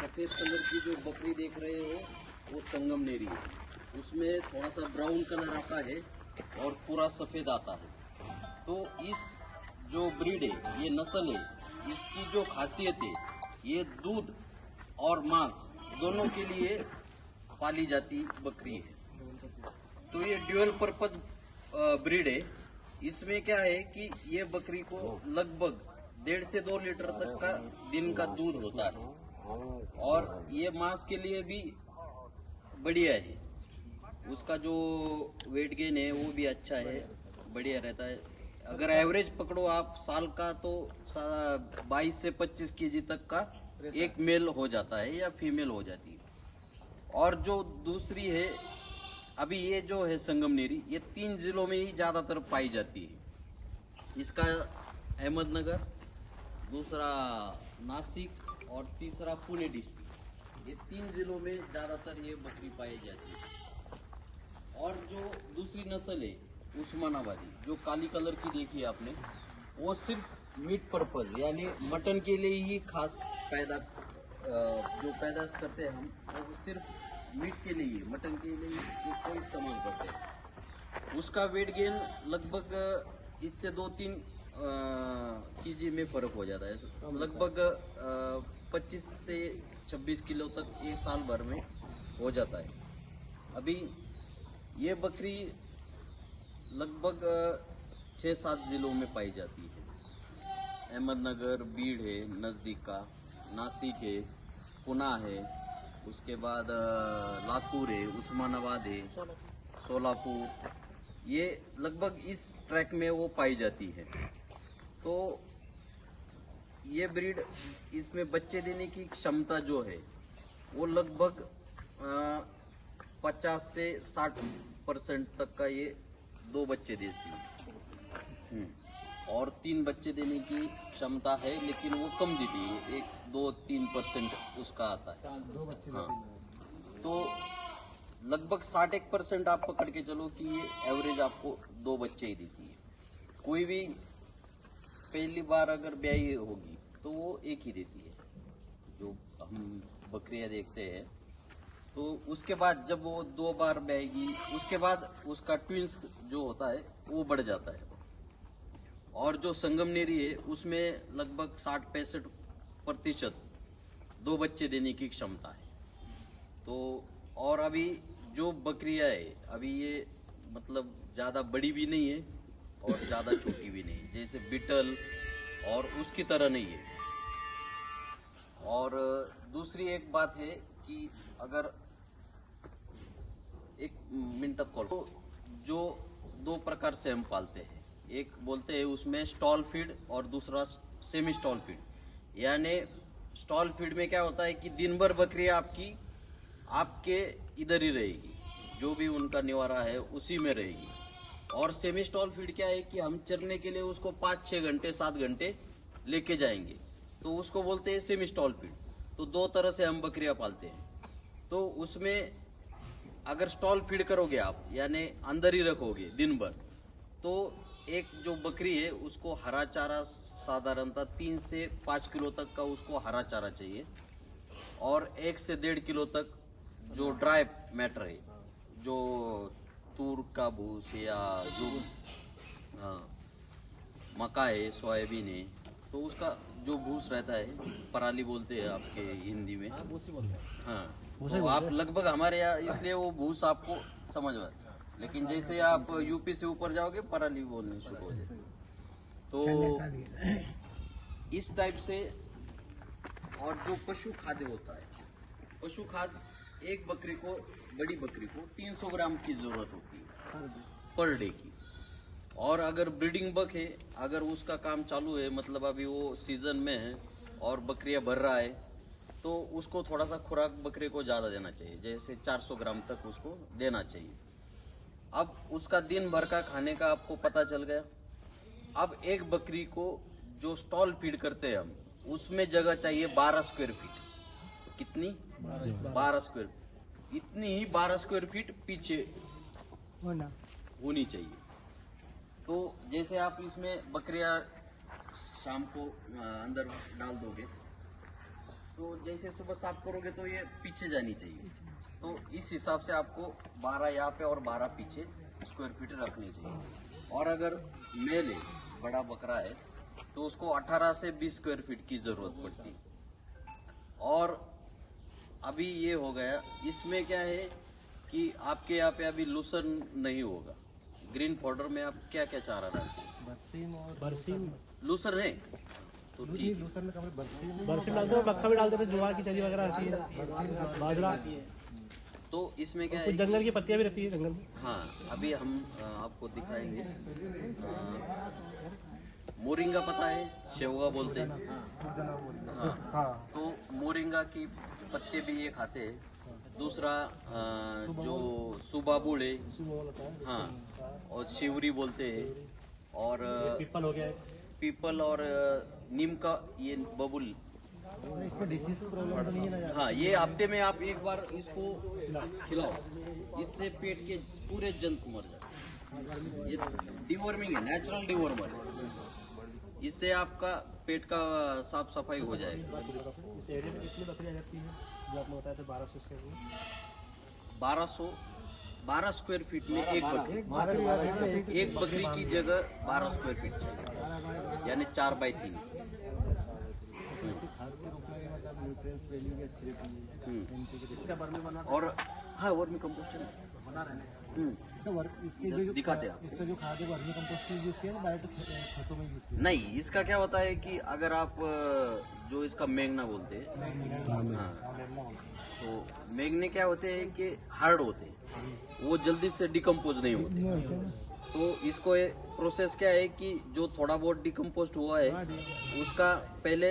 सफ़ेद कलर की जो बकरी देख रहे हो वो संगमनेरी है। उसमें थोड़ा सा ब्राउन कलर आता है और पूरा सफ़ेद आता है। तो इस जो ब्रीड है, ये नस्ल है, इसकी जो खासियत है, ये दूध और मांस दोनों के लिए पाली जाती बकरी है। तो ये ड्यूअल पर्पज ब्रीड है। इसमें क्या है कि ये बकरी को लगभग 1.5 से 2 लीटर तक का दिन का दूध होता है और ये मांस के लिए भी बढ़िया है। उसका जो वेट गेन है वो भी अच्छा है, बढ़िया रहता है। अगर एवरेज पकड़ो आप साल का तो 22 से 25 केजी तक का एक मेल हो जाता है या फीमेल हो जाती है। और जो दूसरी है अभी ये जो है संगमनेरी, ये 3 जिलों में ही ज्यादातर पाई जाती है। इसका अहमदनगर, दूसरा नासिक और तीसरा पुणे डिस्ट्रिक्ट, ये 3 जिलों में ज्यादातर ये बकरी पाई जाती है। और जो दूसरी नस्ल है उस्मानाबादी, जो काली कलर की देखी है आपने, वो सिर्फ मीट पर्पज यानी मटन के लिए ही खास जो पैदाश करते हैं हम, वो सिर्फ मीट के लिए, मटन के लिए उसको इस्तेमाल करते हैं। उसका वेट गेन लगभग इससे 2-3 केजी में फर्क हो जाता है। लगभग 25 से 26 किलो तक ये साल भर में हो जाता है। अभी ये बकरी लगभग 6-7 जिलों में पाई जाती है। अहमदनगर, बीड़ है नज़दीक का, नासिक है, पुणे है, उसके बाद लातूर है, उस्मानाबाद है, सोलापुर, ये लगभग इस ट्रैक में वो पाई जाती है। तो ये ब्रीड, इसमें बच्चे देने की क्षमता जो है वो लगभग 50 से 60% तक का ये 2 बच्चे देती है। और 3 बच्चे देने की क्षमता है, लेकिन वो कम देती है, 1-2-3% उसका आता है। हाँ, तो लगभग 61% आप पकड़ के चलो कि ये एवरेज आपको 2 बच्चे ही देती है। कोई भी पहली बार अगर ब्याई होगी तो वो एक ही देती है, जो हम बकरियां देखते हैं। तो उसके बाद जब वो 2 बार ब्याएगी, उसके बाद उसका ट्विंस जो होता है वो बढ़ जाता है। और जो संगमनेरी है उसमें लगभग 60-65% 2 बच्चे देने की क्षमता है। तो और अभी जो बकरियां है, अभी ये मतलब ज्यादा बड़ी भी नहीं है और ज्यादा छोटी भी नहीं है, जैसे बिटल और उसकी तरह नहीं है। और दूसरी एक बात है कि अगर एक मिनट कॉल, तो जो 2 प्रकार से हम पालते हैं, एक बोलते हैं उसमें स्टॉल फीड और दूसरा सेमी स्टॉल फीड। यानी स्टॉल फीड में क्या होता है कि दिन भर बकरी आपके इधर ही रहेगी, जो भी उनका निवारा है उसी में रहेगी। और सेमी स्टॉल फीड क्या है कि हम चरने के लिए उसको 5-6 घंटे 7 घंटे लेके जाएंगे, तो उसको बोलते हैं सेमी स्टॉल फीड। तो 2 तरह से हम बकरियां पालते हैं। तो उसमें अगर स्टॉल फीड करोगे आप, यानी अंदर ही रखोगे दिन भर, तो एक जो बकरी है उसको हरा चारा साधारणतः 3 से 5 किलो तक का उसको हरा चारा चाहिए, और 1 से 1.5 किलो तक जो ड्राई मैटर है, जो तूर का भूस या जो मक्का है, सोयाबीन है, तो उसका जो भूस रहता है, पराली बोलते हैं आपके हिंदी में। हाँ, तो आप लगभग हमारे यहाँ इसलिए वो भूस आपको समझ में, लेकिन जैसे आप यूपी से ऊपर जाओगे पराली बोलने शुरू हो जाए। तो इस टाइप से। और जो पशु खाद्य होता है, पशु खाद्य एक बकरी को, बड़ी बकरी को 300 ग्राम की जरूरत होती है पर डे की। और अगर ब्रीडिंग बक है, अगर उसका काम चालू है, मतलब अभी वो सीजन में है और बकरियां भर रहा है, तो उसको थोड़ा सा खुराक बकरे को ज्यादा देना चाहिए, जैसे 400 ग्राम तक उसको देना चाहिए। अब उसका दिन भर का खाने का आपको पता चल गया। अब एक बकरी को जो स्टॉल फीड करते हैं हम, उसमें जगह चाहिए 12 स्क्वायर फीट। कितनी? 12 स्क्वायर फीट। इतनी ही 12 स्क्वायर फीट पीछे होनी चाहिए। तो जैसे आप इसमें बकरियां शाम को अंदर डाल दोगे, तो जैसे सुबह साफ करोगे तो ये पीछे जानी चाहिए। तो इस हिसाब से आपको 12 यहाँ पे और 12 पीछे स्क्वायर फीट रखनी चाहिए। और अगर मेल है, बड़ा बकरा है, तो उसको 18 से 20 स्क्वायर फीट की जरूरत पड़ती है। और अभी ये हो गया, इसमें क्या है कि आपके यहाँ पे अभी लूसन नहीं होगा। ग्रीन पाउडर में आप क्या क्या चारा डालते हैं? बरसीम लूसर है तो ठीक है। बरसीम डालते हो, मक्का भी डालते थे, ज्वार की चरी वगैरह आती है, बाजरा, तो इसमें क्या है कुछ जंगल की पत्तियां भी रहती है जंगल में। हाँ, अभी हम आपको दिखाएंगे। मोरिंगा पता है, शेवगा बोलते हैं। हाँ, तो मोरिंगा की पत्ते भी ये खाते हैं। दूसरा जो सुबाबुल है, हाँ, और शिवरी बोलते हैं। और पीपल हो गया, पीपल और नीम का ये बबुल। इसमें डिसीज प्रॉब्लम तो नहीं है ना? हाँ, ये हफ्ते में आप एक बार इसको खिलाओ, इससे पेट के पूरे जंतु मर जाते। ये डिवॉर्मिंग है, नेचुरल डिवॉर्मर है। इससे आपका पेट का साफ सफाई हो जाएगी। इस एरिया में कितनी बकरी आ जाती है जो आपने बताया था? 1200 स्क्वायर फीट। 12 स्क्वायर फीट में एक बकरी। एक बकरी की जगह 12 स्क्वायर फीट चाहिए, यानी 4 बाई 3। और हाँ, वर्मी कंपोस्ट बना रहे है। दिखाते हैं आप। इसका जो खाद है वर्मी कंपोस्ट यूज किया है, डायरेक्ट खेतों में यूज किया? नहीं, इसका क्या होता है कि अगर आप जो इसका मेंगना बोलते हैं, हाँ, तो मेंगने क्या होते हैं कि हार्ड होते हैं, वो जल्दी से डिकम्पोज नहीं होते। तो इसको प्रोसेस क्या है कि जो थोड़ा बहुत डिकम्पोस्ट हुआ है उसका पहले